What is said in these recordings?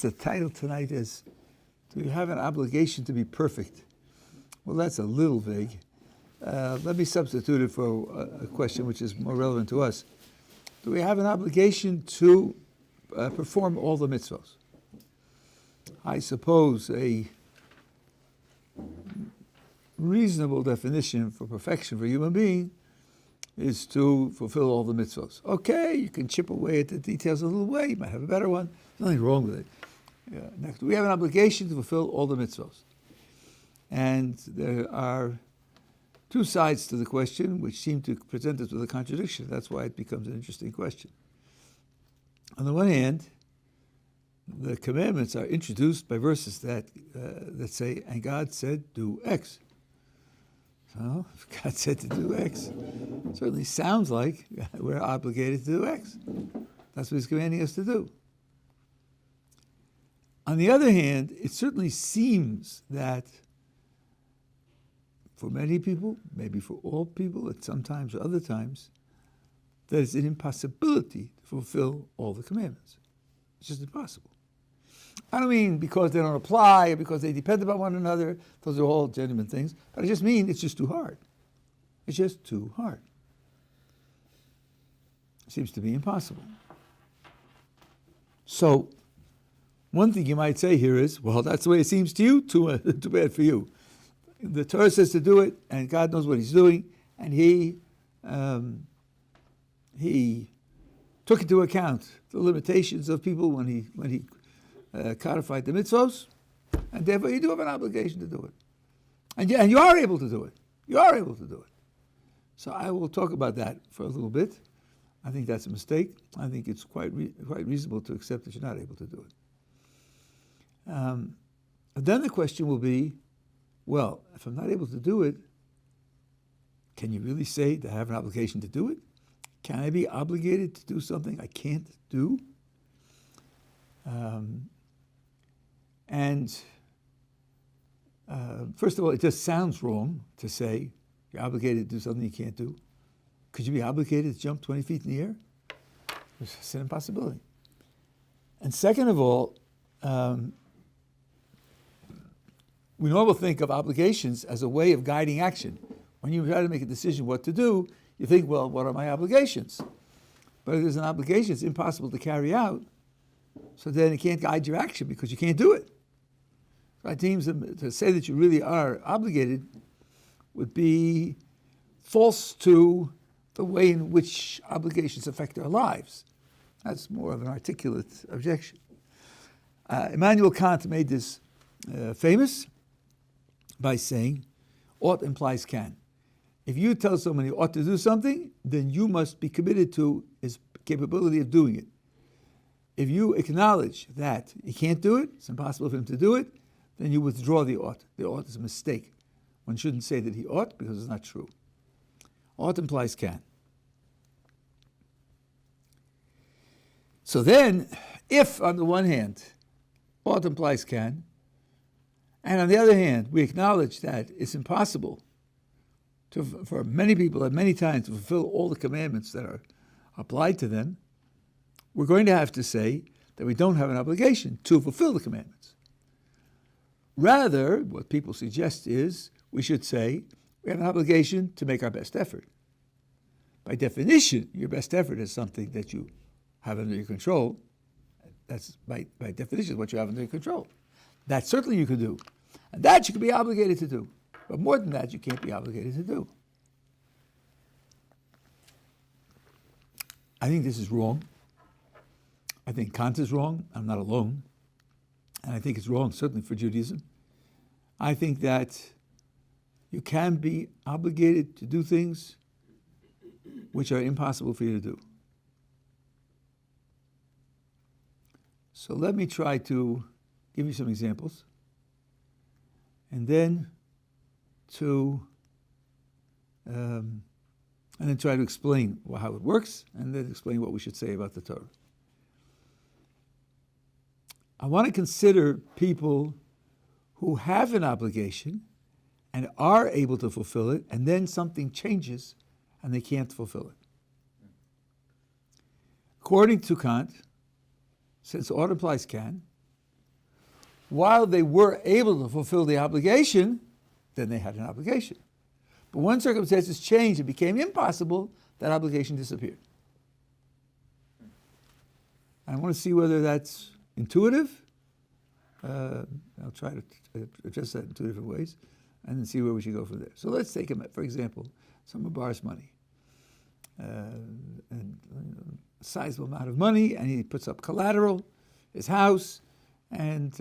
since the title tonight is, do you have an obligation to be perfect? Well, that's a little vague. Let me substitute it for a question which is more relevant to us. Do we have an obligation to perform all the mitzvos? I suppose a reasonable definition for perfection for a human being is to fulfill all the mitzvos. Okay, you can chip away at the details a little way. You might have a better one. There's nothing wrong with it. Next, we have an obligation to fulfill all the mitzvos. And there are two sides to the question which seem to present us with a contradiction. That's why it becomes an interesting question. On the one hand, the commandments are introduced by verses that say, and God said, do X. So, if God said to do X, it certainly sounds like we're obligated to do X. That's what He's commanding us to do. On the other hand, it certainly seems that for many people, maybe for all people at some times or other times, that it's an impossibility to fulfill all the commandments. It's just impossible. I don't mean because they don't apply or because they depend upon one another. Those are all genuine things. But I just mean it's just too hard. It's just too hard. It seems to be impossible. So, one thing you might say here is, well, that's the way it seems to you, too bad for you. The Torah says to do it, and God knows what He's doing, and He took into account the limitations of people when He codified the mitzvos, and therefore you do have an obligation to do it. And you are able to do it. You are able to do it. So I will talk about that for a little bit. I think that's a mistake. I think it's quite reasonable to accept that you're not able to do it. Then the question will be, well, if I'm not able to do it, can you really say that I have an obligation to do it? Can I be obligated to do something I can't do? First of all, it just sounds wrong to say you're obligated to do something you can't do. Could you be obligated to jump 20 feet in the air? It's an impossibility. And second of all, we normally think of obligations as a way of guiding action. When you try to make a decision what to do, you think, well, what are my obligations? But if there's an obligation, it's impossible to carry out. So then it can't guide your action because you can't do it. So it seems to say that you really are obligated would be false to the way in which obligations affect our lives. That's more of an articulate objection. Immanuel Kant made this famous by saying, ought implies can. If you tell someone he ought to do something, then you must be committed to his capability of doing it. If you acknowledge that he can't do it, it's impossible for him to do it, then you withdraw the ought. The ought is a mistake. One shouldn't say that he ought because it's not true. Ought implies can. So then, if on the one hand, ought implies can, and on the other hand, we acknowledge that it's impossible for many people at many times to fulfill all the commandments that are applied to them, we're going to have to say that we don't have an obligation to fulfill the commandments. Rather, what people suggest is we should say we have an obligation to make our best effort. By definition, your best effort is something that you have under your control. That's by definition what you have under your control. That certainly you can do. And that you can be obligated to do. But more than that, you can't be obligated to do. I think this is wrong. I think Kant is wrong. I'm not alone. And I think it's wrong, certainly for Judaism. I think that you can be obligated to do things which are impossible for you to do. So let me try to give you some examples, and then try to explain how it works, and then explain what we should say about the Torah. I want to consider people who have an obligation and are able to fulfill it, and then something changes and they can't fulfill it. According to Kant, since ought implies can, while they were able to fulfill the obligation, then they had an obligation. But when circumstances changed, it became impossible, that obligation disappeared. I want to see whether that's intuitive. I'll try to address that in two different ways, and then see where we should go from there. So let's take him, for example, someone borrows money, and a sizable amount of money, and he puts up collateral, his house, and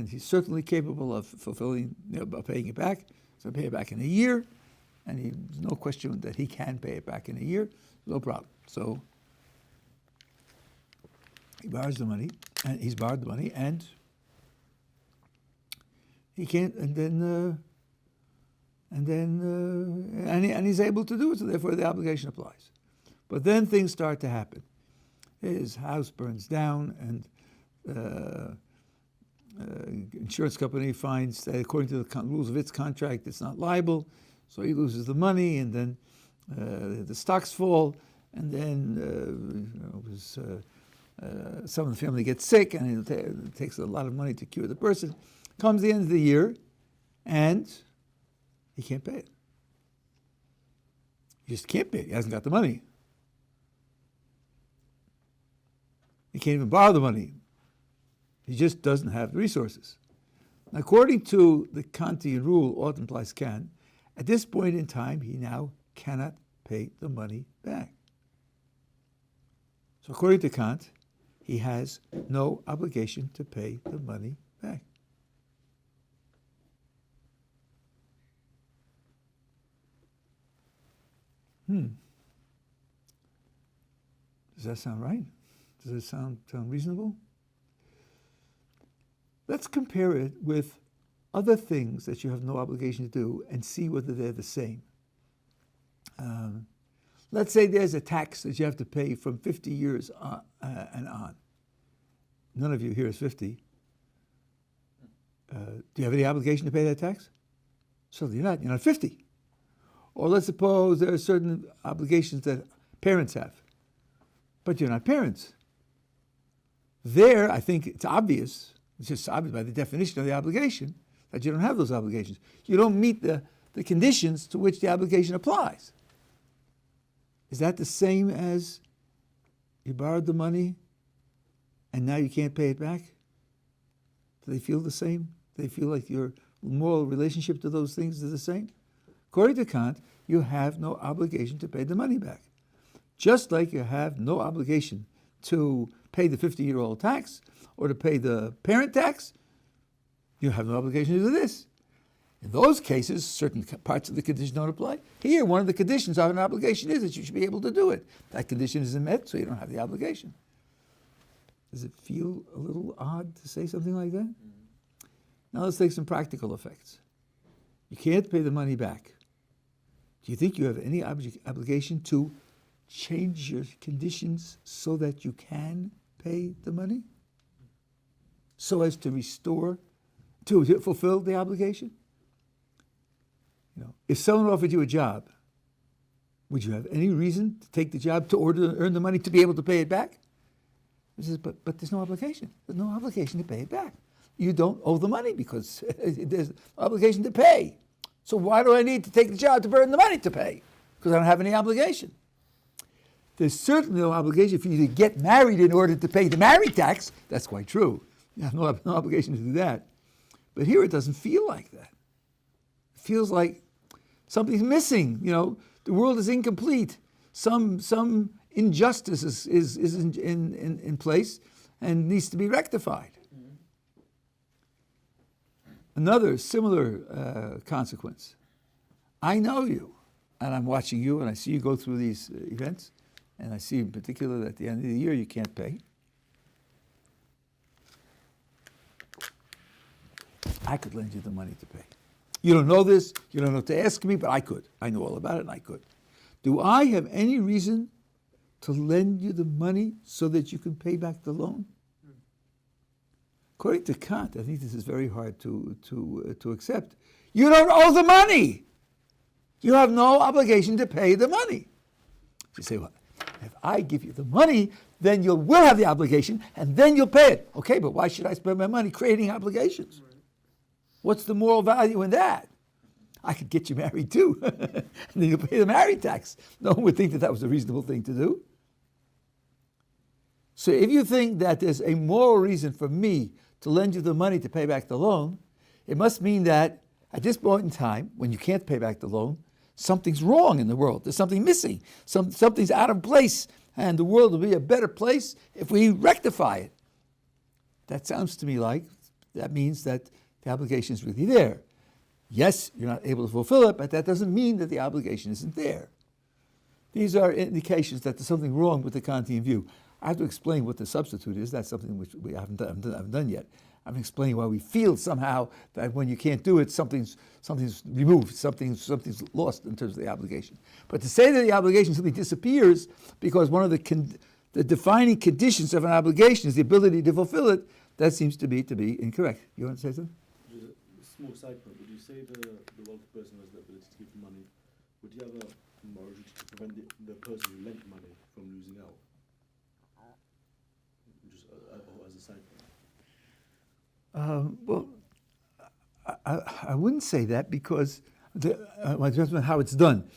he's certainly capable of fulfilling, of paying it back. So pay it back in a year, and there's no question that he can pay it back in a year, no problem. So he borrows the money, and he's borrowed the money, and he can't, and he's able to do it, so therefore the obligation applies. But then things start to happen. His house burns down, and insurance company finds that according to the rules of its contract, it's not liable, so he loses the money, and then the stocks fall, and then some of the family gets sick, and it takes a lot of money to cure the person. Comes the end of the year, and he can't pay it. He just can't pay it. He hasn't got the money. He can't even borrow the money. He just doesn't have the resources. Now, according to the Kantian rule, ought implies can, at this point in time, he now cannot pay the money back. So according to Kant, he has no obligation to pay the money back. Does that sound right? Does it sound reasonable? Let's compare it with other things that you have no obligation to do and see whether they're the same. Let's say there's a tax that you have to pay from 50 years and on. None of you here is 50. Do you have any obligation to pay that tax? Certainly not. You're not 50. Or let's suppose there are certain obligations that parents have, but you're not parents. There, I think it's obvious, it's just obvious by the definition of the obligation, that you don't have those obligations. You don't meet the conditions to which the obligation applies. Is that the same as you borrowed the money and now you can't pay it back? Do they feel the same? Do they feel like your moral relationship to those things is the same? According to Kant, you have no obligation to pay the money back. Just like you have no obligation to pay the 50-year-old tax or to pay the parent tax, you have no obligation to do this. In those cases, certain parts of the condition don't apply. Here, one of the conditions of an obligation is that you should be able to do it. That condition isn't met, so you don't have the obligation. Does it feel a little odd to say something like that? Now let's take some practical effects. You can't pay the money back. Do you think you have any obligation to change your conditions so that you can pay the money? So as to restore, to fulfill the obligation? If someone offered you a job, would you have any reason to take the job to earn the money to be able to pay it back? He says, but there's no obligation. There's no obligation to pay it back. You don't owe the money because there's an obligation to pay. So why do I need to take the job to earn the money to pay? Because I don't have any obligation. There's certainly no obligation for you to get married in order to pay the marriage tax. That's quite true. You have no obligation to do that. But here it doesn't feel like that. It feels like something's missing. The world is incomplete. Some injustice is in place and needs to be rectified. Another similar consequence. I know you, and I'm watching you, and I see you go through these events, and I see in particular that at the end of the year you can't pay. I could lend you the money to pay. You don't know this, you don't know to ask me, but I could. I know all about it, and I could. Do I have any reason to lend you the money so that you can pay back the loan? According to Kant, I think this is very hard to accept. You don't owe the money. You have no obligation to pay the money. You say, well, if I give you the money, then you will have the obligation, and then you'll pay it. Okay, but why should I spend my money creating obligations? What's the moral value in that? I could get you married too, and then you'll pay the marriage tax. No one would think that was a reasonable thing to do. So if you think that there's a moral reason for me to lend you the money to pay back the loan, it must mean that at this point in time, when you can't pay back the loan, something's wrong in the world. There's something missing. Something's out of place, and the world will be a better place if we rectify it. That sounds to me like that means that the obligation is really there. Yes, you're not able to fulfill it, but that doesn't mean that the obligation isn't there. These are indications that there's something wrong with the Kantian view. I have to explain what the substitute is. That's something which we haven't done yet. I'm explaining why we feel somehow that when you can't do it, something's removed, something's lost in terms of the obligation. But to say that the obligation simply disappears because one of the defining conditions of an obligation is the ability to fulfill it, that seems to be incorrect. You want to say something? Just a small side point. Would you say the wealthy person has the ability to give money? Would you have a moral duty to prevent the person who lent money from losing out? Just as a side point. Well, I wouldn't say that because it depends on how it's done.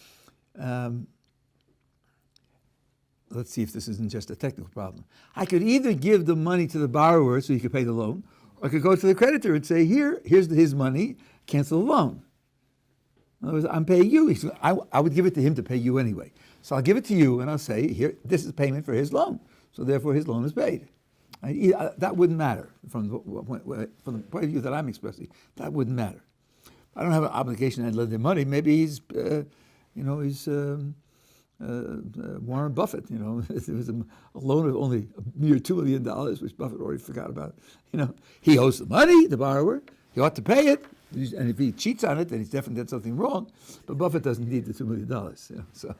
Let's see if this isn't just a technical problem. I could either give the money to the borrower so he could pay the loan, or I could go to the creditor and say, here's his money, cancel the loan. In other words, I'm paying you. I would give it to him to pay you anyway. So I'll give it to you and I'll say, here, this is payment for his loan. So therefore his loan is paid. That wouldn't matter from the point of view that I'm expressing. That wouldn't matter. I don't have an obligation to lend him money. Maybe he's Warren Buffett. It was a loan of only a mere $2 million, which Buffett already forgot about. He owes the money, the borrower. He ought to pay it. And if he cheats on it, then he's definitely done something wrong. But Buffett doesn't need the $2 million. So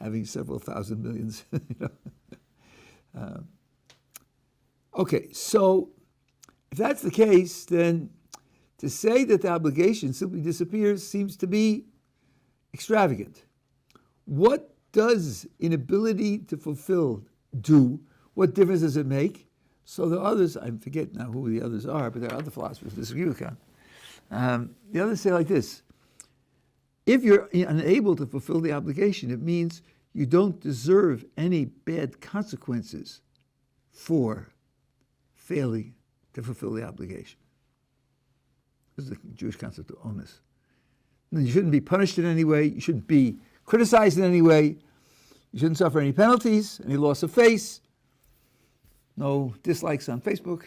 having several thousand millions. Okay, so if that's the case, then to say that the obligation simply disappears seems to be extravagant. What does inability to fulfill do? What difference does it make? So the others, I forget now who the others are, but there are other philosophers who disagree with Kant. The others say like this: if you're unable to fulfill the obligation, it means you don't deserve any bad consequences for failing to fulfill the obligation. This is the Jewish concept of onus. You shouldn't be punished in any way. You shouldn't be criticized in any way. You shouldn't suffer any penalties, any loss of face, no dislikes on Facebook,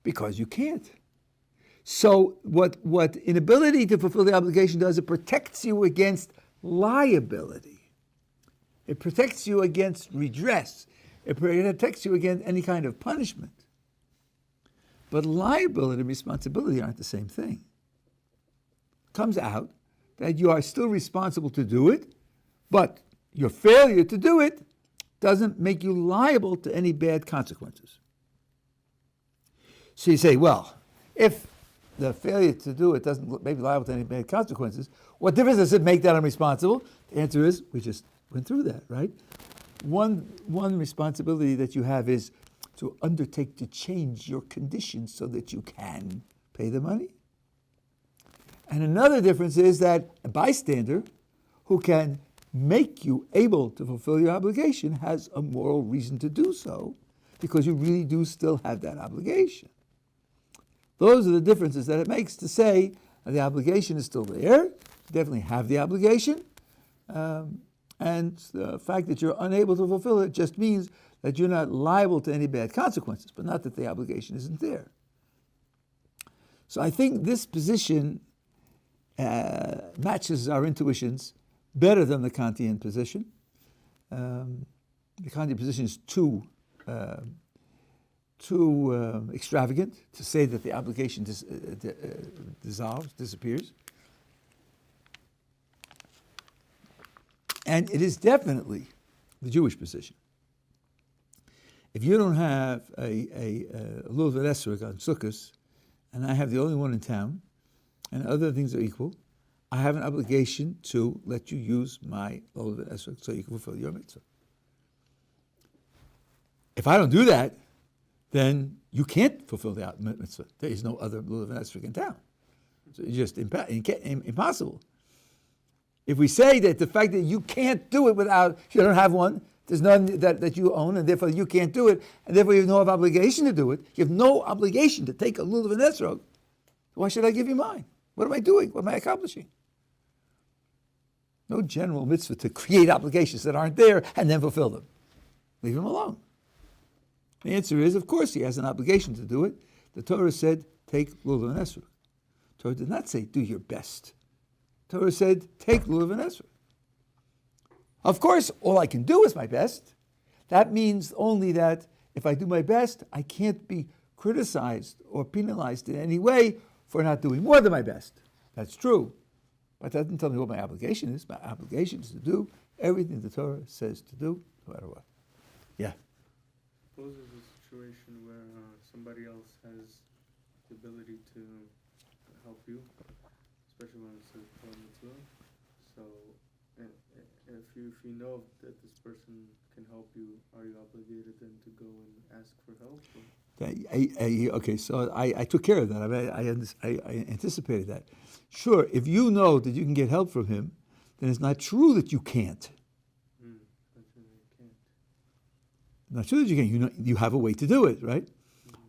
because you can't. So what inability to fulfill the obligation does, it protects you against liability. It protects you against redress. It protects you against any kind of punishment. But liability and responsibility aren't the same thing. It comes out that you are still responsible to do it, but your failure to do it doesn't make you liable to any bad consequences. So you say, well, if the failure to do it doesn't make you liable to any bad consequences, what difference does it make that I'm responsible? The answer is, we just went through that, right? One responsibility that you have is to undertake to change your conditions so that you can pay the money. And another difference is that a bystander who can make you able to fulfill your obligation has a moral reason to do so, because you really do still have that obligation. Those are the differences that it makes to say the obligation is still there. You definitely have the obligation. And the fact that you're unable to fulfill it just means that you're not liable to any bad consequences, but not that the obligation isn't there. So I think this position matches our intuitions better than the Kantian position. The Kantian position is too extravagant to say that the obligation disappears. And it is definitely the Jewish position. If you don't have a Lulav Esrog on Sukkot, and I have the only one in town, and other things are equal, I have an obligation to let you use my lulav and esrog so you can fulfill your mitzvah. If I don't do that, then you can't fulfill the mitzvah. There is no other lulav and esrog in town. So it's just impossible. If we say that the fact that you can't do it without, you don't have one, there's none that you own, and therefore you can't do it, and therefore you have no obligation to do it. You have no obligation to take a lulav and esrog. Why should I give you mine? What am I doing? What am I accomplishing? No general mitzvah to create obligations that aren't there and then fulfill them. Leave him alone. The answer is, of course, he has an obligation to do it. The Torah said, take lulav and esrog. The Torah did not say, do your best. The Torah said, take lulav and esrog. Of course, all I can do is my best. That means only that if I do my best, I can't be criticized or penalized in any way for not doing more than my best. That's true. But that doesn't tell me what my obligation is. My obligation is to do everything the Torah says to do, no matter what. Yeah. Suppose there's a situation where somebody else has the ability to help you, especially when it's a Torah mitzvah. So, if you know that this person can help you, are you obligated then to go and ask for help? Okay, so I took care of that. I anticipated that. Sure, if you know that you can get help from him, then it's not true that you can't. Not true that you can't. You know, you have a way to do it, right?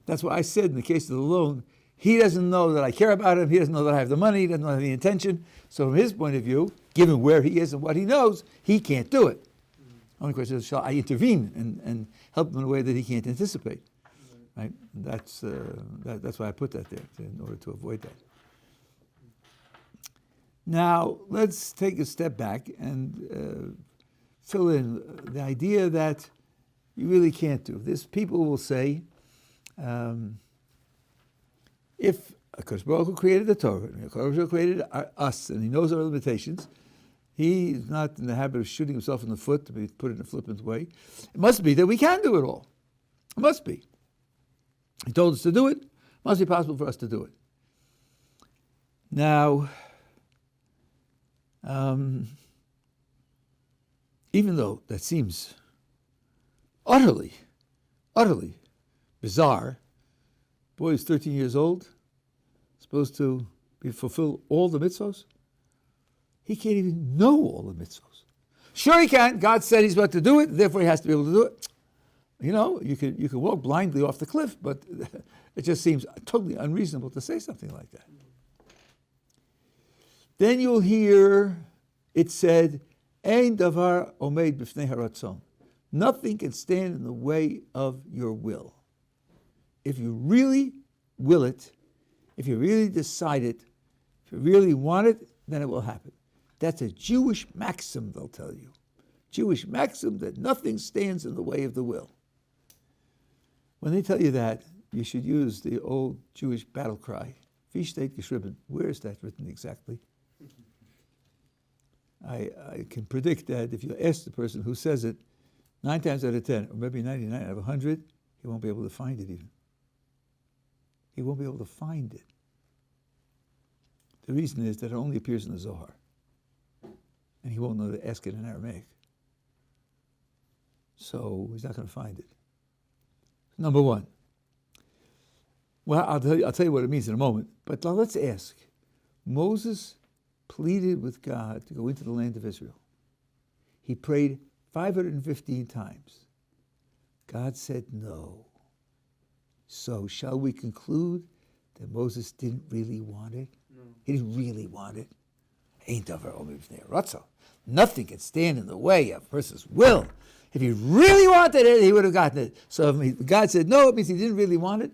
That's why I said in the case of the loan, he doesn't know that I care about him. He doesn't know that I have the money. He doesn't have the intention. So from his point of view, given where he is and what he knows, he can't do it. Only question is, shall I intervene and help him in a way that he can't anticipate? Right? That's why I put that there, in order to avoid that. Now, let's take a step back and fill in the idea that you really can't do this. People will say, if HaKadosh Baruch Hu created the Torah, and HaKadosh Baruch Hu created us, and he knows our limitations, he's not in the habit of shooting himself in the foot, to be put in a flippant way. It must be that we can do it all. It must be. He told us to do it. It must be possible for us to do it. Now, even though that seems utterly bizarre, boy is 13 years old, supposed to fulfill all the mitzvos. He can't even know all the mitzvos. Sure he can. God said he's about to do it, therefore he has to be able to do it. You know, you can walk blindly off the cliff, but it just seems totally unreasonable to say something like that. Then you'll hear it said, Ein davar omed b'fnei haratzon. Nothing can stand in the way of your will. If you really will it, if you really decide it, if you really want it, then it will happen. That's a Jewish maxim, they'll tell you. Jewish maxim that nothing stands in the way of the will. When they tell you that, you should use the old Jewish battle cry, Wie steht geschrieben? Where is that written exactly? I can predict that if you ask the person who says it, 9 times out of 10, or maybe 99 out of 100, he won't be able to find it even. He won't be able to find it. The reason is that it only appears in the Zohar. And he won't know to ask it in Aramaic. So he's not going to find it. Number one. Well, I'll tell you what it means in a moment. But now let's ask. Moses pleaded with God to go into the land of Israel. He prayed 515 times. God said no. So shall we conclude that Moses didn't really want it? No. He didn't really want it. Ain't davar omed b'fnei haratzon. Nothing can stand in the way of a person's will. If he really wanted it, he would have gotten it. So if God said no, it means he didn't really want it.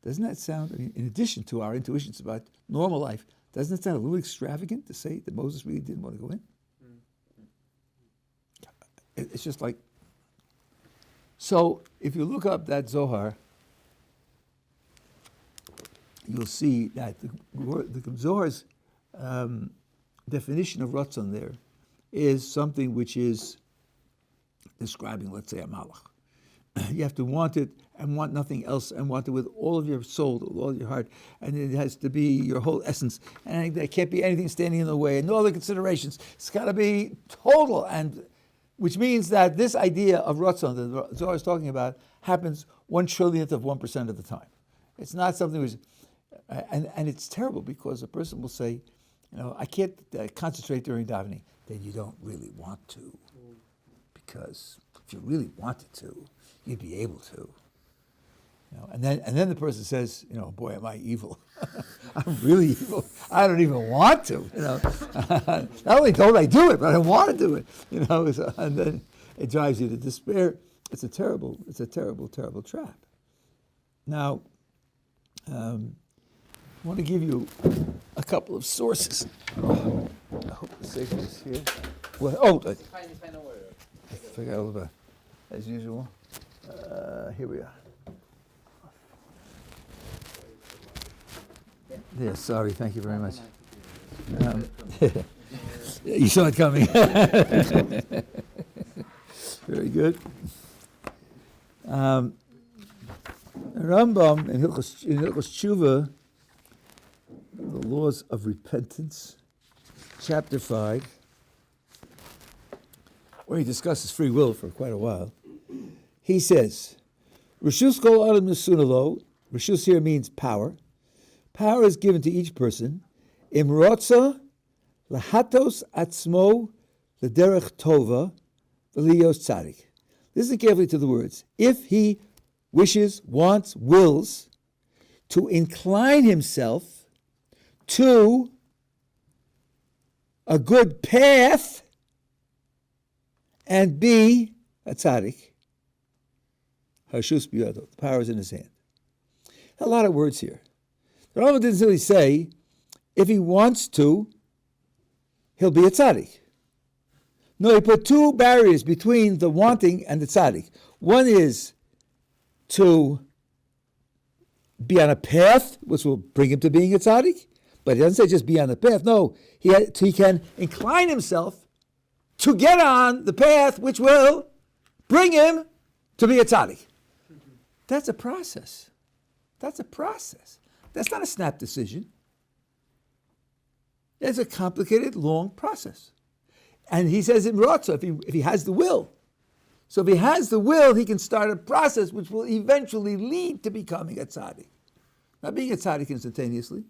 Doesn't that sound, in addition to our intuitions about normal life, doesn't it sound a little extravagant to say that Moses really didn't want to go in? It's just like, so if you look up that Zohar, you'll see that the Zohar's definition of Ratzon there is something which is describing, let's say, a malach. you have to want it and want nothing else, and want it with all of your soul, with all of your heart, and it has to be your whole essence, and there can't be anything standing in the way, and no other considerations. It's got to be total, and which means that this idea of Ratzon that Zohar is talking about happens 1/1,000,000,000 of 1% of the time. It's not something which, and it's terrible because a person will say, I can't concentrate during davening. Then you don't really want to, because if you really wanted to, you'd be able to. And then the person says, boy, am I evil. I'm really evil. I don't even want to. Not only don't I do it, but I want to do it. And then it drives you to despair. It's a terrible, terrible trap. Now, I want to give you a couple of sources. I hope the safe is here. I forgot all about it, as usual. Here we are. Yeah, sorry, thank you very much. You saw it coming. Very good. Rambam in Hilchos Tshuva, the laws of repentance, chapter 5, where he discusses free will for quite a while. He says, Rishus kol adam nesunalo. Rishus here means power. Power is given to each person. Imrotza lahatos atzmo lederech tova v'liyos tzadik. Listen carefully to the words. If he wishes, wants, wills to incline himself to a good path and be a tzaddik, hashus biyado, the power is in his hand. A lot of words here. The Rambam didn't really say, if he wants to, he'll be a tzaddik. No, he put two barriers between the wanting and the tzaddik. One is to be on a path, which will bring him to being a tzaddik, but he doesn't say just be on the path. No, he can incline himself to get on the path which will bring him to be a tzaddik. That's a process. That's a process. That's not a snap decision. It's a complicated, long process. And he says in Rotza, if he has the will. So if he has the will, he can start a process which will eventually lead to becoming a tzaddik. Not being a tzaddik instantaneously.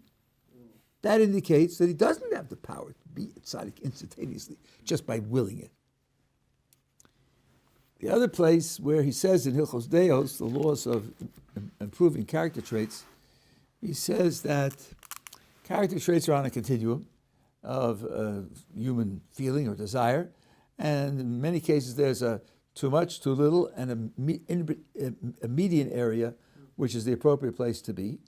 That indicates that he doesn't have the power to be a tzaddik instantaneously, just by willing it. The other place where he says in Hilchos Deos, the laws of improving character traits, he says that character traits are on a continuum of human feeling or desire, and in many cases there's a too much, too little, and a median area, which is the appropriate place to be.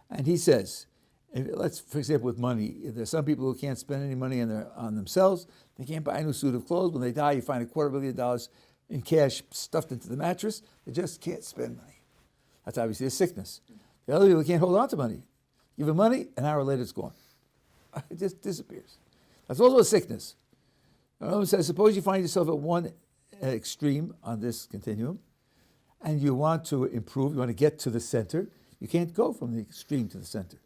And he says, for example, with money, there's some people who can't spend any money on themselves. They can't buy a new suit of clothes. When they die, you find $250,000 in cash stuffed into the mattress. They just can't spend money. That's obviously a sickness. The other people can't hold on to money. Give them money, an hour later it's gone. It just disappears. That's also a sickness. It says, suppose you find yourself at one extreme on this continuum, and you want to improve, you want to get to the center. You can't go from the extreme to the center.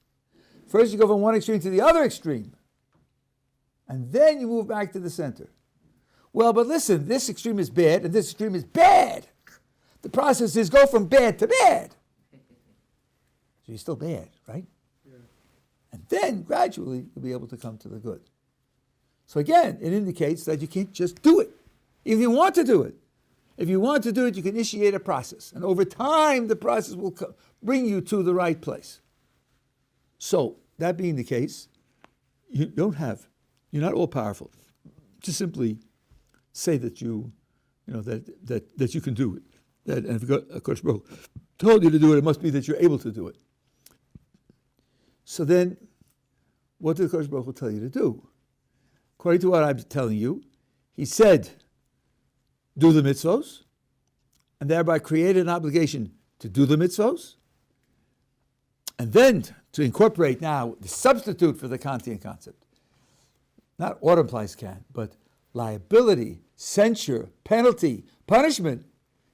First you go from one extreme to the other extreme, and then you move back to the center. Well, but listen, this extreme is bad, and this extreme is bad. The process is go from bad to bad. So you're still bad, right? Yeah. And then, gradually, you'll be able to come to the good. So again, it indicates that you can't just do it. If you want to do it. If you want to do it, you can initiate a process. And over time, the process will bring you to the right place. So, that being the case, you're not all powerful. Just simply say that you can do it. And if Kodesh Baruch Hu told you to do it, it must be that you're able to do it. So then, what did Kodesh Baruch Hu tell you to do? According to what I'm telling you, he said, do the mitzvos, and thereby create an obligation to do the mitzvos, and then to incorporate now the substitute for the Kantian concept. Not ought implies can, but liability, censure, penalty, punishment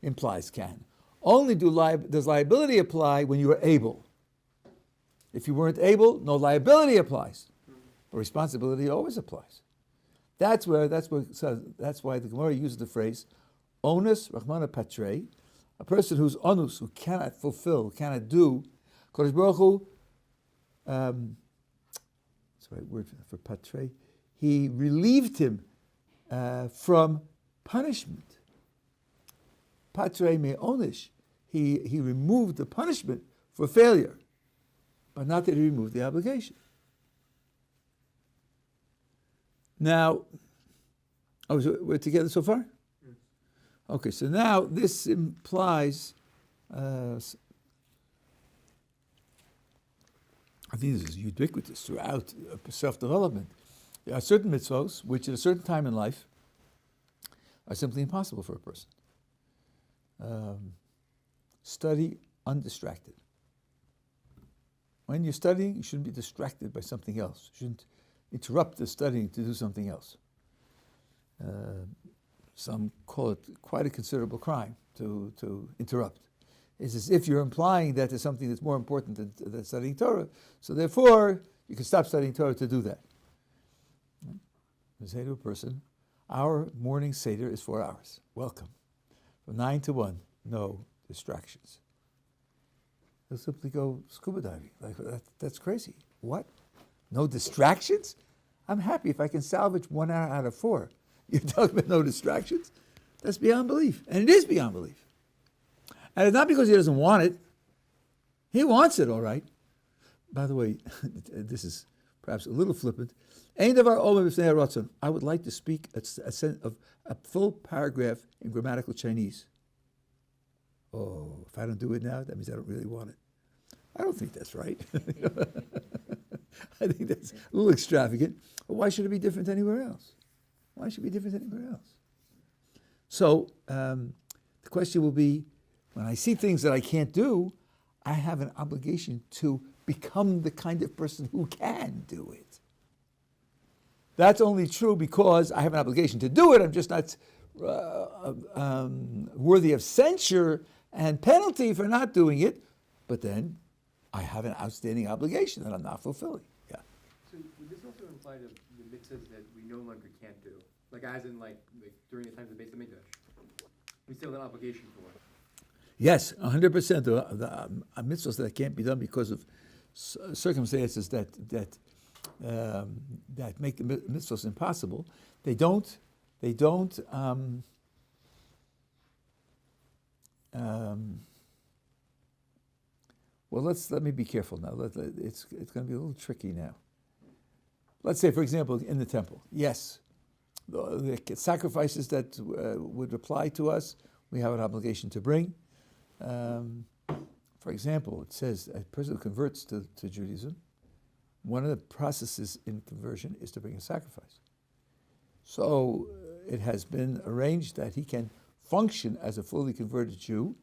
implies can. Only does liability apply when you are able. If you weren't able, no liability applies. But responsibility always applies. That's why the Gemara uses the phrase onus rachmana patre, a person who's onus, who cannot fulfill, who cannot do. Kodesh Baruch Hu, that's the right word for patre, he relieved him from punishment. Patre me onish, he removed the punishment for failure, but not that he removed the obligation. Now, so we're together so far? Yes. Okay, so now this implies, I think this is ubiquitous throughout self-development. There are certain mitzvos which at a certain time in life are simply impossible for a person. Study undistracted. When you're studying, you shouldn't be distracted by something else. You shouldn't interrupt the studying to do something else. Some call it quite a considerable crime to interrupt. It's as if you're implying that there's something that's more important than studying Torah, so therefore you can stop studying Torah to do that. You say to a person, our morning Seder is 4 hours. Welcome. From 9 to 1, no distractions. They'll simply go scuba diving. Like that's crazy. What? No distractions? I'm happy if I can salvage 1 hour out of 4. You're talking about no distractions? That's beyond belief. And it is beyond belief. And it's not because he doesn't want it. He wants it, all right. By the way, this is perhaps a little flippant. I would like to speak a full paragraph in grammatical Chinese. Oh, if I don't do it now, that means I don't really want it. I don't think that's right. I think that's a little extravagant. But why should it be different anywhere else? Why should it be different anywhere else? So the question will be, when I see things that I can't do, I have an obligation to become the kind of person who can do it. That's only true because I have an obligation to do it. I'm just not worthy of censure and penalty for not doing it. But then I have an outstanding obligation that I'm not fulfilling. Yeah. So would this also imply the mitzvahs that we no longer can't do? Like as in like during the times of Beis Hamikdash, we still have an obligation for it. Yes, 100%. The mitzvahs that can't be done because of circumstances that make the mitzvahs impossible. They don't. Well, let me be careful now. It's going to be a little tricky now. Let's say, for example, in the temple, yes, the sacrifices that would apply to us, we have an obligation to bring. For example, it says a person who converts to Judaism, one of the processes in conversion is to bring a sacrifice. So it has been arranged that he can function as a fully converted Jew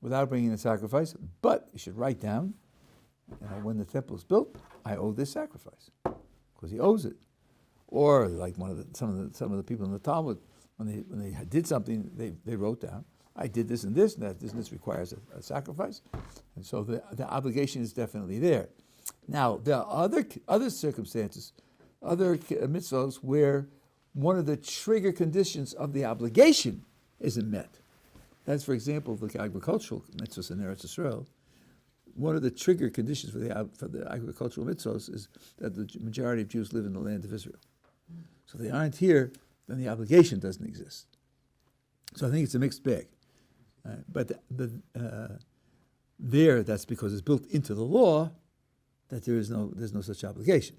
without bringing a sacrifice, but he should write down, when the temple is built, I owe this sacrifice, because he owes it. Or like some of the people in the Talmud, when they did something, they wrote down, I did this and this, and that this and this requires a sacrifice, and so the obligation is definitely there. Now there are other circumstances, other mitzvahs where one of the trigger conditions of the obligation isn't met. That's, for example, the agricultural mitzvahs in Eretz Yisrael. One of the trigger conditions for the agricultural mitzvahs is that the majority of Jews live in the land of Israel. So if they aren't here, then the obligation doesn't exist. So I think it's a mixed bag. But that's because it's built into the law that there's no such obligation.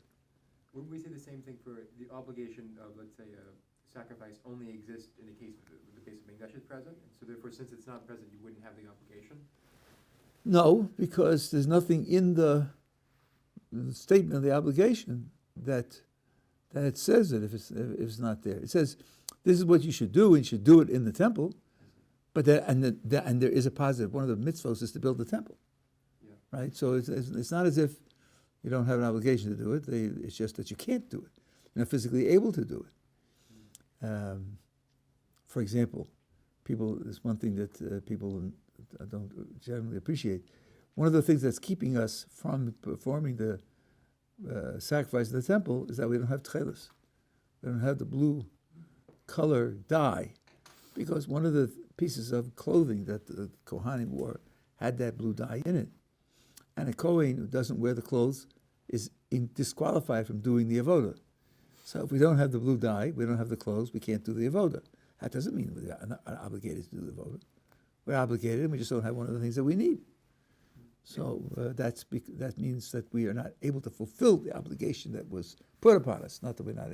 Wouldn't we say the same thing for the obligation of, let's say, a sacrifice only exists in the case of the Beis Hamikdash is present? So therefore, since it's not present, you wouldn't have the obligation? No, because there's nothing in the statement of the obligation that it says it if it's not there. It says this is what you should do, and you should do it in the temple. But there is a positive. One of the mitzvos is to build the temple, right? So it's not as if you don't have an obligation to do it. It's just that you can't do it. You're not physically able to do it. For example, there's one thing that people don't generally appreciate. One of the things that's keeping us from performing the sacrifice in the temple is that we don't have tchelis. We don't have the blue color dye, because one of the pieces of clothing that the Kohanim wore had that blue dye in it. And a Kohen who doesn't wear the clothes is disqualified from doing the avoda. So if we don't have the blue dye, we don't have the clothes, we can't do the avoda. That doesn't mean we're not obligated to do the avoda. We're obligated, and we just don't have one of the things that we need. So that means that we are not able to fulfill the obligation that was put upon us. Not that we're not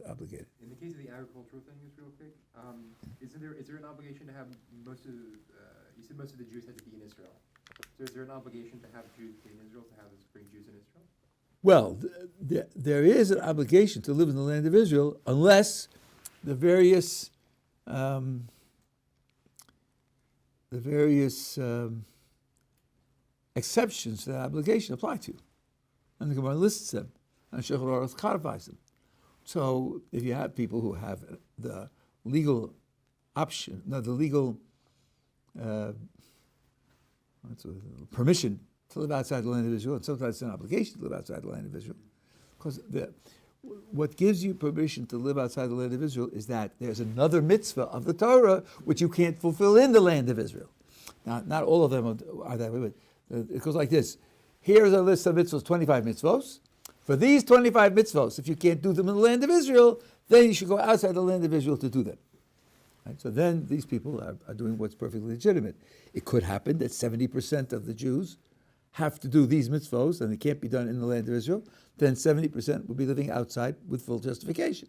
obligated. In the case of the agricultural thing, just real quick, is there an obligation to have most of you said most of the Jews had to be in Israel. So is there an obligation to have Jews be in Israel, to bring Jews in Israel? Well, there is an obligation to live in the land of Israel unless the various exceptions to that obligation apply to you. And the Gemara lists them, and Yeshivat Ohr codifies them. So if you have people who have the legal option, permission to live outside the land of Israel, and sometimes it's an obligation to live outside the land of Israel, because what gives you permission to live outside the land of Israel is that there's another mitzvah of the Torah which you can't fulfill in the land of Israel. Now, not all of them are that way, but it goes like this. Here's a list of mitzvos, 25 mitzvos. For these 25 mitzvos, if you can't do them in the land of Israel, then you should go outside the land of Israel to do them. Right? So then these people are doing what's perfectly legitimate. It could happen that 70% of the Jews have to do these mitzvos, and it can't be done in the land of Israel. Then 70% will be living outside with full justification.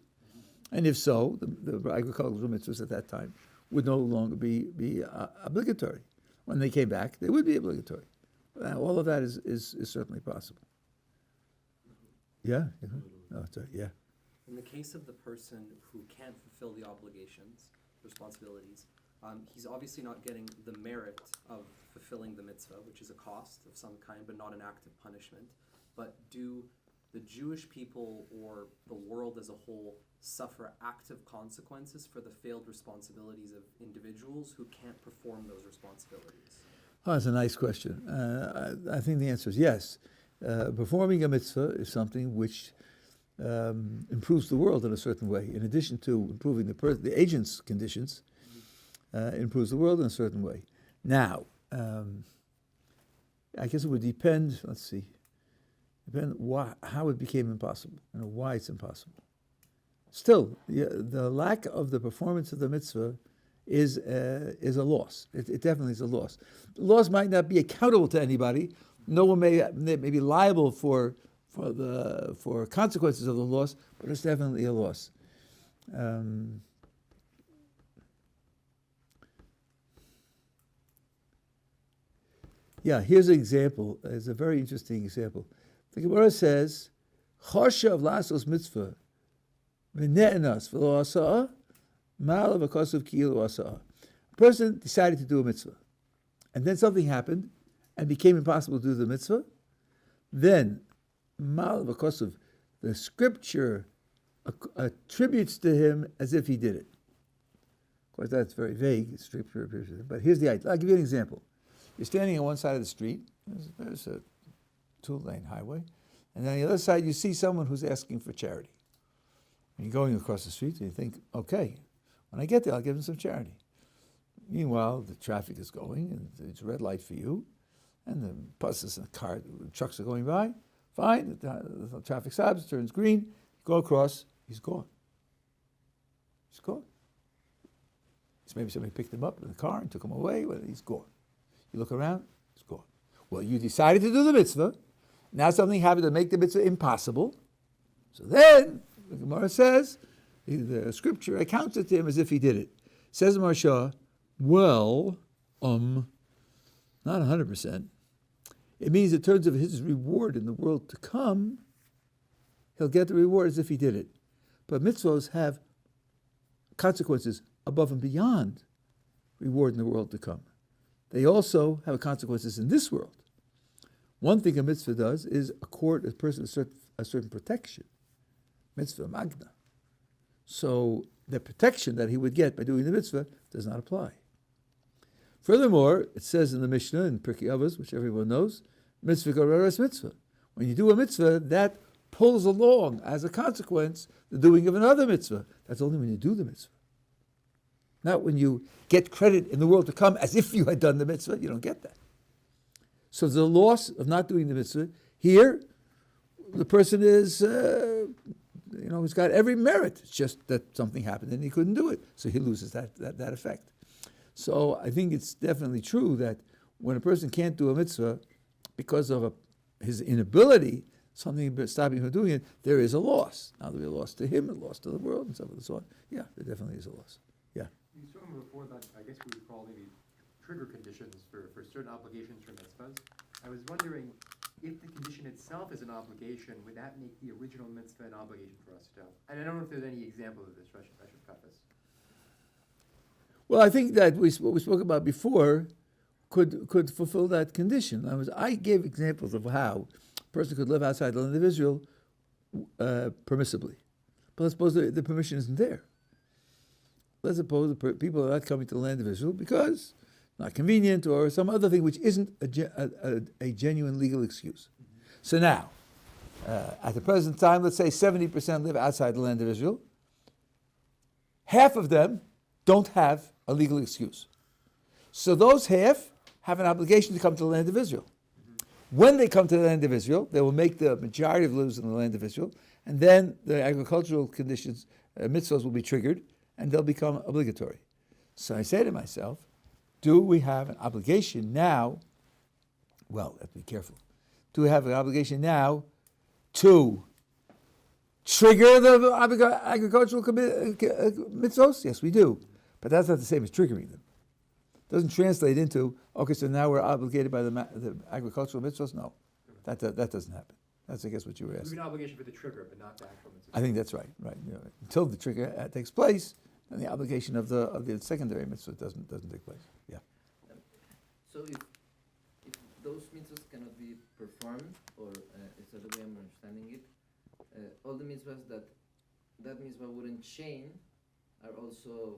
And if so, the agricultural mitzvahs at that time would no longer be obligatory. When they came back, they would be obligatory. All of that is certainly possible. Yeah? Oh, sorry, yeah. In the case of the person who can't fulfill the obligations, responsibilities, he's obviously not getting the merit of fulfilling the mitzvah, which is a cost of some kind, but not an act of punishment. But do the Jewish people or the world as a whole suffer active consequences for the failed responsibilities of individuals who can't perform those responsibilities? Oh, that's a nice question. I think the answer is yes. Performing a mitzvah is something which improves the world in a certain way. In addition to improving the agent's conditions, it improves the world in a certain way. Now, I guess it would depend, how it became impossible and why it's impossible. Still, the lack of the performance of the mitzvah is a loss. It definitely is a loss. The loss might not be accountable to anybody. No one may be liable for consequences of the loss, but it's definitely a loss. Here's an example. It's a very interesting example. The Gemara says, "Chosha of lasos mitzvah, v'ne'enas v'lo asa'ah, mal v'kosuv ki'ilu asa'ah." A person decided to do a mitzvah, and then something happened, and became impossible to do the mitzvah. Then, mal v'kosuv, the scripture attributes to him as if he did it. Of course, that's very vague. Scripture, but here's the idea. I'll give you an example. You're standing on one side of the street. There's a 2-lane highway. And then on the other side, you see someone who's asking for charity. And you're going across the street, and you think, okay, when I get there, I'll give him some charity. Meanwhile, the traffic is going, and it's a red light for you, and the buses and trucks are going by. Fine, the traffic stops, turns green, you go across, he's gone. He's gone. Maybe somebody picked him up in the car and took him away, but he's gone. You look around, it's gone. Well, you decided to do the mitzvah. Now something happened to make the mitzvah impossible. So then, the Gemara says, the scripture accounts it to him as if he did it. Says Marsha, well, not 100%. It means in terms of his reward in the world to come, he'll get the reward as if he did it. But mitzvahs have consequences above and beyond reward in the world to come. They also have consequences in this world. One thing a mitzvah does is accord a person a certain protection. Mitzvah magna. So the protection that he would get by doing the mitzvah does not apply. Furthermore, it says in the Mishnah, in Pirkei Avos, which everyone knows, mitzvah goreres mitzvah. When you do a mitzvah, that pulls along, as a consequence, the doing of another mitzvah. That's only when you do the mitzvah. Not when you get credit in the world to come as if you had done the mitzvah. You don't get that. So the loss of not doing the mitzvah, here, the person is, he's got every merit. It's just that something happened and he couldn't do it. So he loses that effect. So I think it's definitely true that when a person can't do a mitzvah because of his inability, something stopping him from doing it, there is a loss. Now there'll be a loss to him, a loss to the world, and so on and so on. Yeah, there definitely is a loss. Yeah. You saw before that, I guess we would call maybe trigger conditions for certain obligations for mitzvahs. I was wondering if the condition itself is an obligation, would that make the original mitzvah an obligation for us to do? And I don't know if there's any example of this, I should preface. Well, I think that what we spoke about before could fulfill that condition. In other words, I gave examples of how a person could live outside the land of Israel permissibly. But let's suppose the permission isn't there. Let's suppose the people are not coming to the land of Israel because not convenient or some other thing which isn't a genuine legal excuse. So now, at the present time, let's say 70% live outside the land of Israel. Half of them don't have a legal excuse. So those half have an obligation to come to the land of Israel. When they come to the land of Israel, they will make the majority of lives in the land of Israel, and then the agricultural conditions, mitzvos, will be triggered, and they'll become obligatory. So I say to myself, do we have an obligation now? Well, let's be careful. Do we have an obligation now to trigger the agricultural mitzvos? Yes, we do. But that's not the same as triggering them. It doesn't translate into, okay, so now we're obligated by the agricultural mitzvos? No, that doesn't happen. That's, I guess, what you were asking. It would be an obligation for the trigger, but not the actual mitzvah. I think that's right. Until the trigger takes place, then the obligation of the secondary mitzvah doesn't take place. Yeah. So if those mitzvahs cannot be performed, or is that the way I'm understanding it, all the mitzvahs that mitzvah wouldn't chain are also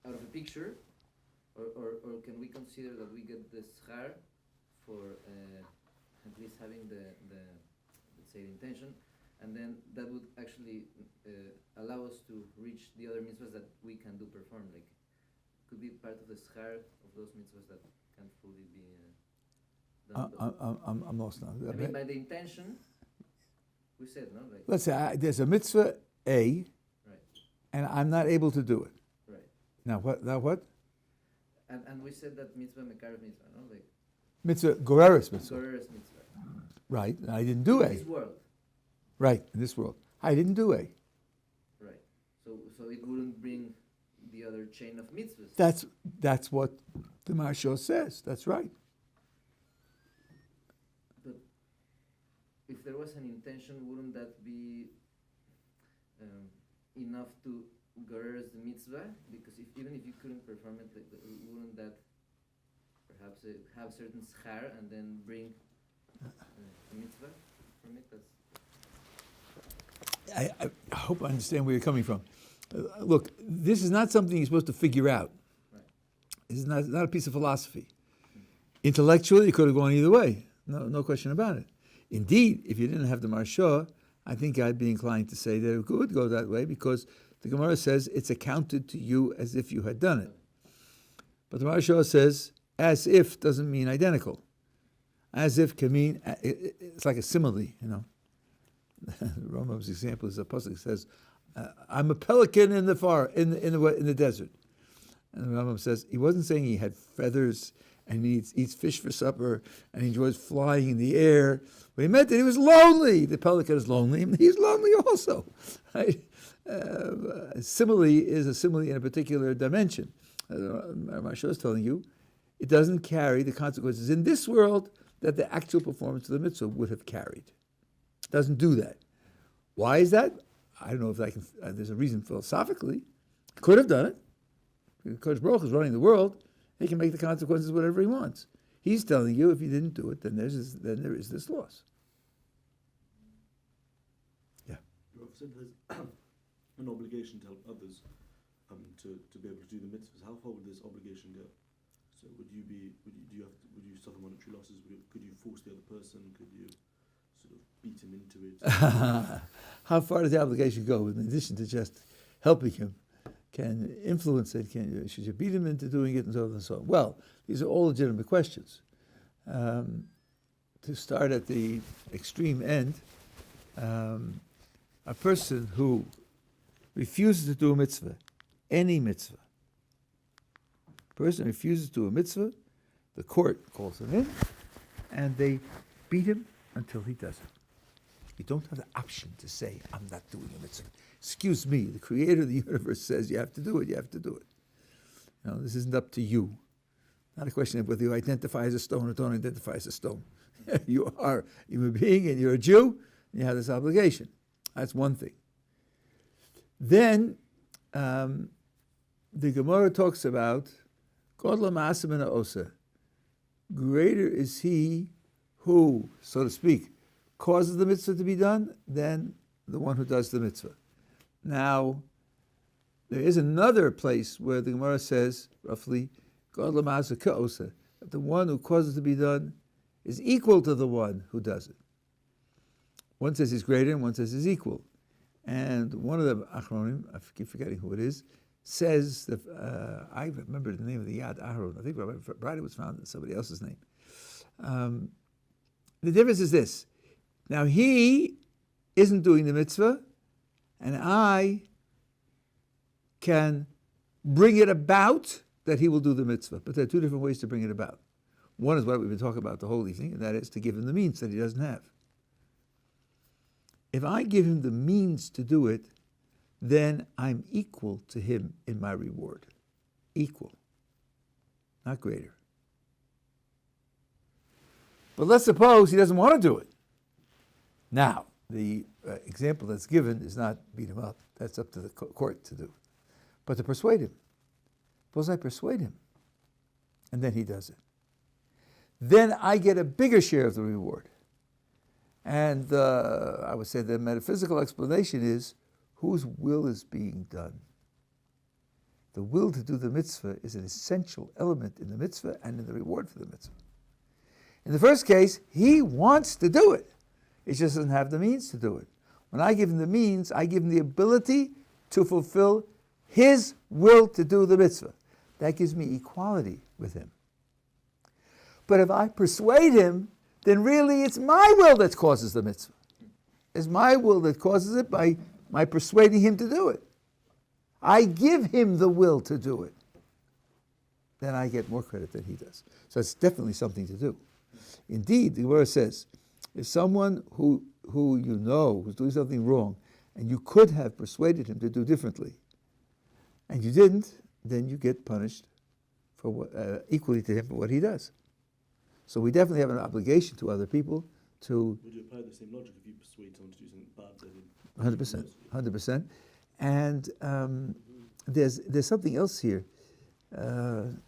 out of the picture, or can we consider that we get the schar for at least having the let's say the intention, and then that would actually allow us to reach the other mitzvahs that we can perform, like could be part of the schar of those mitzvahs that can't fully be done. I'm lost now. I mean, by the intention, we said, no? Like, Let's say there's a mitzvah A, right, and I'm not able to do it. right. Now what? And we said that mitzvah mekarev mitzvah, no? Like, Mitzvah, goreres mitzvah. goreres mitzvah. Right, and I didn't do In A. this world. Right, in this world. I didn't do A. Right. So it wouldn't bring the other chain of mitzvahs. That's what the Maharsha says. That's right. But if there was an intention, wouldn't that be enough to goreres the mitzvah? Because even if you couldn't perform it, wouldn't that perhaps have certain schar and then bring a mitzvah from it? I hope I understand where you're coming from. Look, this is not something you're supposed to figure out. Right. This is not a piece of philosophy. Intellectually, it could have gone either way. No question about it. Indeed, if you didn't have the Maharsha, I think I'd be inclined to say that it could go that way because the Gemara says it's accounted to you as if you had done it. But the Maharsha says as if doesn't mean identical. As if can mean, it's like a simile, Rambam's example is a pasuk says, "I'm a pelican in the in the desert," and the Rambam says he wasn't saying he had feathers and he eats fish for supper and he enjoys flying in the air, but he meant that he was lonely. The pelican is lonely, and he's lonely also. Right? A simile is a simile in a particular dimension. Maharsha is telling you it doesn't carry the consequences in this world that the actual performance of the mitzvah would have carried. It doesn't do that. Why is that? I don't know if there's a reason philosophically. Could have done it. Because Baruch is running the world, he can make the consequences whatever he wants. He's telling you if you didn't do it, then there is this loss. Yeah. You have said there's an obligation to help others. to be able to do the mitzvahs, how far would this obligation go? So would you suffer monetary losses? Could you force the other person? Could you sort of beat him into it? How far does the obligation go? In addition to just helping him, can influence it? Should you beat him into doing it, and so on and so on? Well, these are all legitimate questions. To start at the extreme end, a person who refuses to do a mitzvah, any mitzvah, person refuses to do a mitzvah, the court calls him in, and they beat him until he does it. You don't have the option to say, I'm not doing a mitzvah. Excuse me, the creator of the universe says you have to do it, you have to do it. This isn't up to you. Not a question of whether you identify as a stone or don't identify as a stone. You are a human being and you're a Jew, and you have this obligation. That's one thing. Then, the Gemara talks about Gottleib ma'aseh min ha'oseh. Greater is he who, so to speak, causes the mitzvah to be done than the one who does the mitzvah. Now, there is another place where the Gemara says, roughly, Gottleib ma'aseh ka'oseh, that the one who causes it to be done is equal to the one who does it. One says he's greater and one says he's equal. And one of the Achronim, I keep forgetting who it is, says that, I remember the name of the Yad Aharon, I think Rabbi was found in somebody else's name. The difference is this. Now he isn't doing the mitzvah, and I can bring it about that he will do the mitzvah. But there are two different ways to bring it about. One is what we've been talking about the whole evening, and that is to give him the means that he doesn't have. If I give him the means to do it, then I'm equal to him in my reward. Equal, not greater. But let's suppose he doesn't want to do it. Now, the example that's given is not beat him up. That's up to the court to do. But to persuade him. Suppose I persuade him, and then he does it. Then I get a bigger share of the reward. And I would say the metaphysical explanation is whose will is being done. The will to do the mitzvah is an essential element in the mitzvah and in the reward for the mitzvah. In the first case, he wants to do it. He just doesn't have the means to do it. When I give him the means, I give him the ability to fulfill his will to do the mitzvah. That gives me equality with him. But if I persuade him, then really it's my will that causes the mitzvah. It's my will that causes it by my persuading him to do it. I give him the will to do it. Then I get more credit than he does. So it's definitely something to do. Indeed, the Gemara says, if someone who you know who's doing something wrong, and you could have persuaded him to do differently, and you didn't, then you get punished for what, equally to him for what he does. So we definitely have an obligation to other people to... Would you apply the same logic if you persuade someone to do something bad? 100%. And there's something else here. 1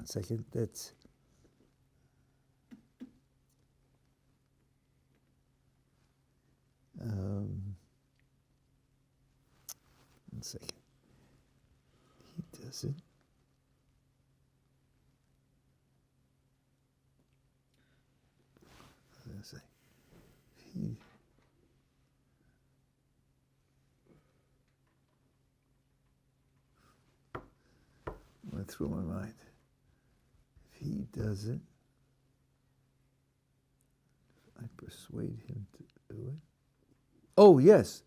second. That's... 1 second. He does it. Say he went through my mind. If he does it, I persuade him to do it. Oh yes,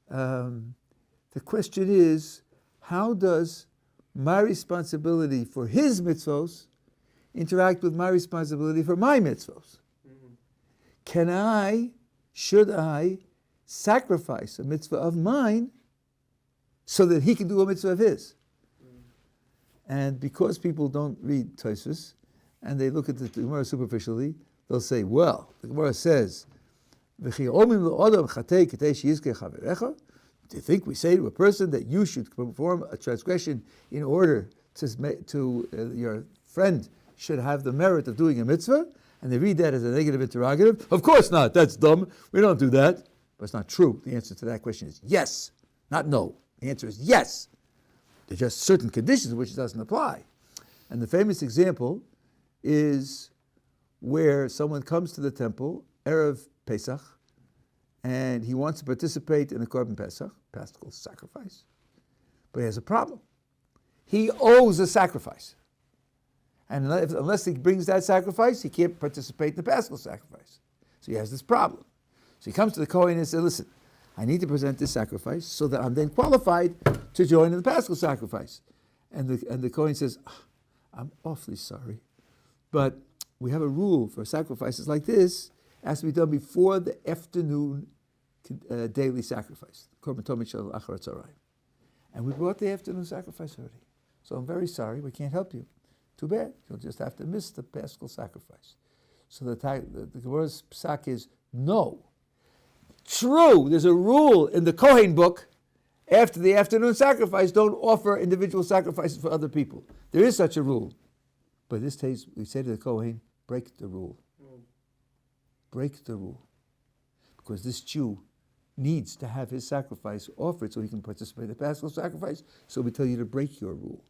the question is, how does my responsibility for his mitzvos interact with my responsibility for my mitzvos? Should I sacrifice a mitzvah of mine so that he can do a mitzvah of his? And because people don't read Tosfos and they look at the Gemara superficially, they'll say, well, the Gemara says, do you think we say to a person that you should perform a transgression in order to your friend should have the merit of doing a mitzvah? And they read that as a negative interrogative. Of course not. That's dumb. We don't do that. But it's not true. The answer to that question is yes, not no. The answer is yes. There are just certain conditions which it doesn't apply. And the famous example is where someone comes to the temple, Erev Pesach, and he wants to participate in the Korban Pesach, Paschal sacrifice, but he has a problem. He owes a sacrifice. And unless he brings that sacrifice, he can't participate in the Paschal sacrifice. So he has this problem. So he comes to the Kohen and says, listen, I need to present this sacrifice so that I'm then qualified to join in the Paschal sacrifice. And the Kohen says, I'm awfully sorry, but we have a rule for sacrifices like this. It has to be done before the afternoon daily sacrifice. And we brought the afternoon sacrifice already. So I'm very sorry, we can't help you. Too bad, you'll just have to miss the Paschal sacrifice. So the Gemara's psak is no. True, there's a rule in the Kohen book, after the afternoon sacrifice, don't offer individual sacrifices for other people. There is such a rule. But in this case, we say to the Kohen, break the rule. Break the rule. Because this Jew needs to have his sacrifice offered so he can participate in the Paschal sacrifice, so we tell you to break your rule.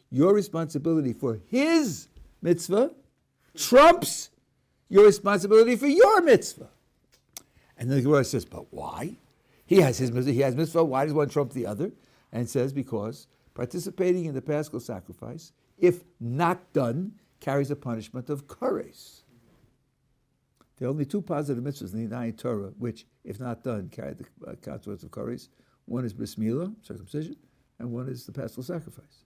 Your responsibility for his mitzvah trumps your responsibility for your mitzvah. And then the Gemara says, but why? He has his mitzvah, he has mitzvah, why does one trump the other? And it says, because participating in the Paschal sacrifice, if not done, carries a punishment of kores. There are only two positive mitzvahs in the entire Torah, which, if not done, carry the consequence of kores. One is bris milah, circumcision, and one is the Paschal sacrifice.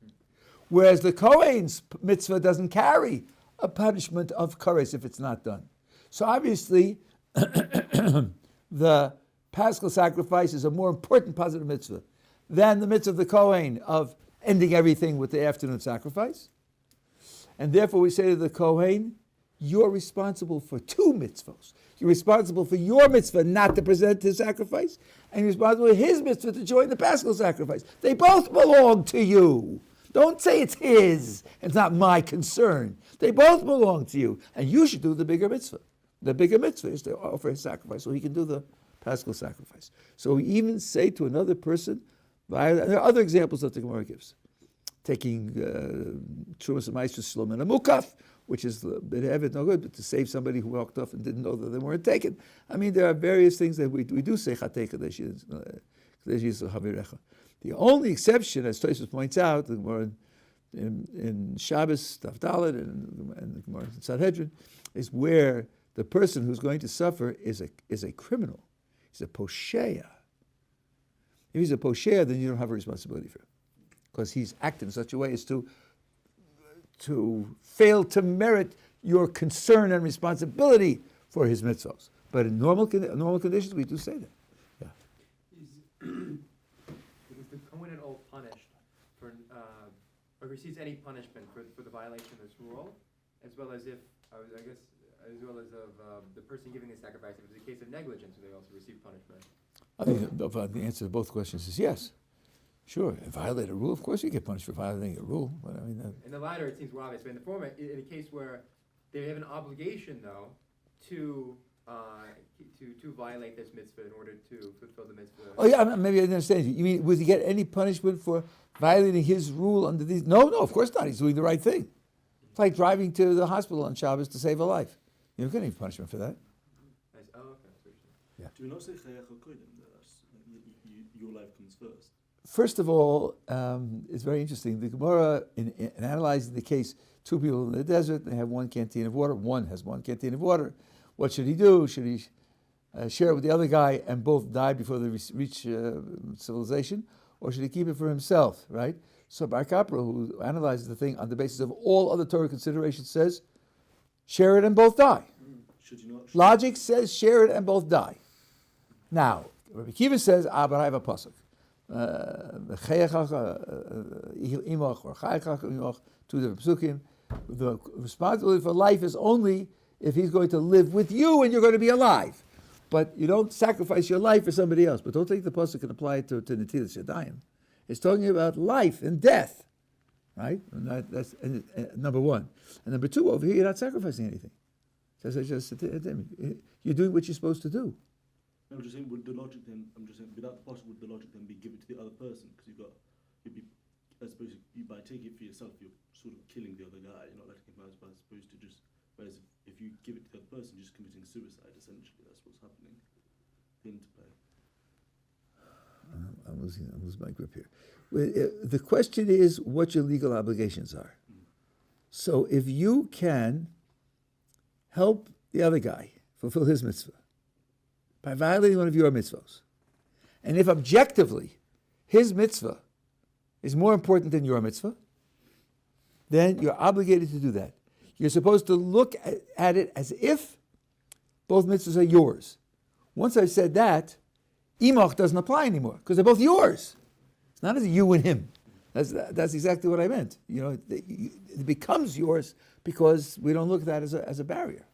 Whereas the Kohen's mitzvah doesn't carry a punishment of kores if it's not done. So obviously, the Paschal sacrifice is a more important positive mitzvah than the mitzvah of the Kohen of ending everything with the afternoon sacrifice. And therefore we say to the Kohen, you're responsible for two mitzvahs. You're responsible for your mitzvah not to present his sacrifice, and you're responsible for his mitzvah to join the Paschal sacrifice. They both belong to you. Don't say it's his, it's not my concern. They both belong to you, and you should do the bigger mitzvah. The bigger mitzvah is to offer his sacrifice so he can do the Paschal sacrifice. So we even say to another person, there are other examples that the Gemara gives. Taking Trumas and Maestros Shlom and a Mukaf, which is no good, but to save somebody who walked off and didn't know that they weren't taken. I mean, there are various things that we do say, the only exception, as Tosfos points out, the Gemara in Shabbos, Daf Dalet, and the Gemara in Sanhedrin, is where the person who's going to suffer is a criminal. He's a posheya. If he's a posheya, then you don't have a responsibility for him, because he's acted in such a way as to fail to merit your concern and responsibility for his mitzvos. But in normal conditions, we do say that. Yeah. Is the Kohen at all punished for, or receives any punishment for the violation of this rule, as well as as well as of the person giving the sacrifice? If it's a case of negligence, do they also receive punishment? I think the answer to both questions is yes. Sure, if you violate a rule, of course you get punished for violating a rule. But I mean, in the latter, it seems more obvious. But in the former, in a case where they have an obligation, though, to violate this mitzvah in order to fulfill the mitzvah. Oh yeah, maybe I didn't understand you. You mean, would he get any punishment for violating his rule under these? No, of course not. He's doing the right thing. It's like driving to the hospital on Shabbos to save a life. You don't get any punishment for that. Oh, okay. Yeah. Do we not say chayach koydem? Your life comes first. First of all, it's very interesting. The Gemara, in analyzing the case, two people in the desert, they have one canteen of water. One has one canteen of water. What should he do? Should he share it with the other guy and both die before they reach civilization? Or should he keep it for himself, right? So Bar Kapra, who analyzes the thing on the basis of all other Torah considerations, says, share it and both die. Should you not? Logic says share it and both die. Now, Rabbi Kiva says, but I have a pasuk. Two different psukim. The responsibility for life is only if he's going to live with you and you're going to be alive. But you don't sacrifice your life for somebody else. But don't take the pasuk and apply it to Netilas Yadayim. It's talking about life and death, right? And that's number one. And number two, over here, you're not sacrificing anything. You're doing what you're supposed to do. No, I'm just saying, would the logic then, without the possible, would the logic then be given to the other person? Because you'd be I suppose you, by taking it for yourself, you're sort of killing the other guy. You're not letting him out, as opposed to just. Whereas if you give it to the other person, you're just committing suicide. Essentially, that's what's happening. The interplay. I'm losing my grip here. The question is what your legal obligations are. So if you can help the other guy fulfill his mitzvah by violating one of your mitzvos, and if objectively his mitzvah is more important than your mitzvah, then you're obligated to do that. You're supposed to look at it as if both mitzvahs are yours. Once I've said that, Imoch doesn't apply anymore because they're both yours. It's not as you and him. That's exactly what I meant. You know, it becomes yours because we don't look at that as a barrier.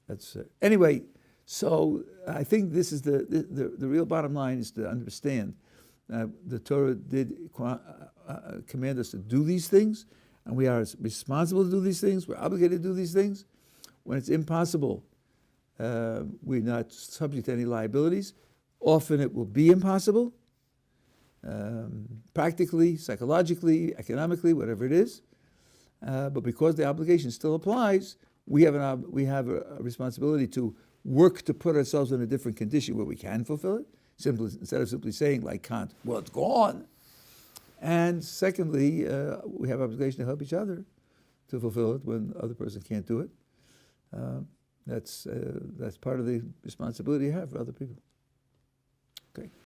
That's anyway. So I think this is the real bottom line is to understand the Torah did command us to do these things, and we are responsible to do these things. We're obligated to do these things. When it's impossible, we're not subject to any liabilities. Often it will be impossible, practically, psychologically, economically, whatever it is. But because the obligation still applies, we have a responsibility to work to put ourselves in a different condition where we can fulfill it, instead of simply saying, like Kant, well, it's gone. And secondly, we have obligation to help each other to fulfill it when the other person can't do it. That's part of the responsibility you have for other people. Okay.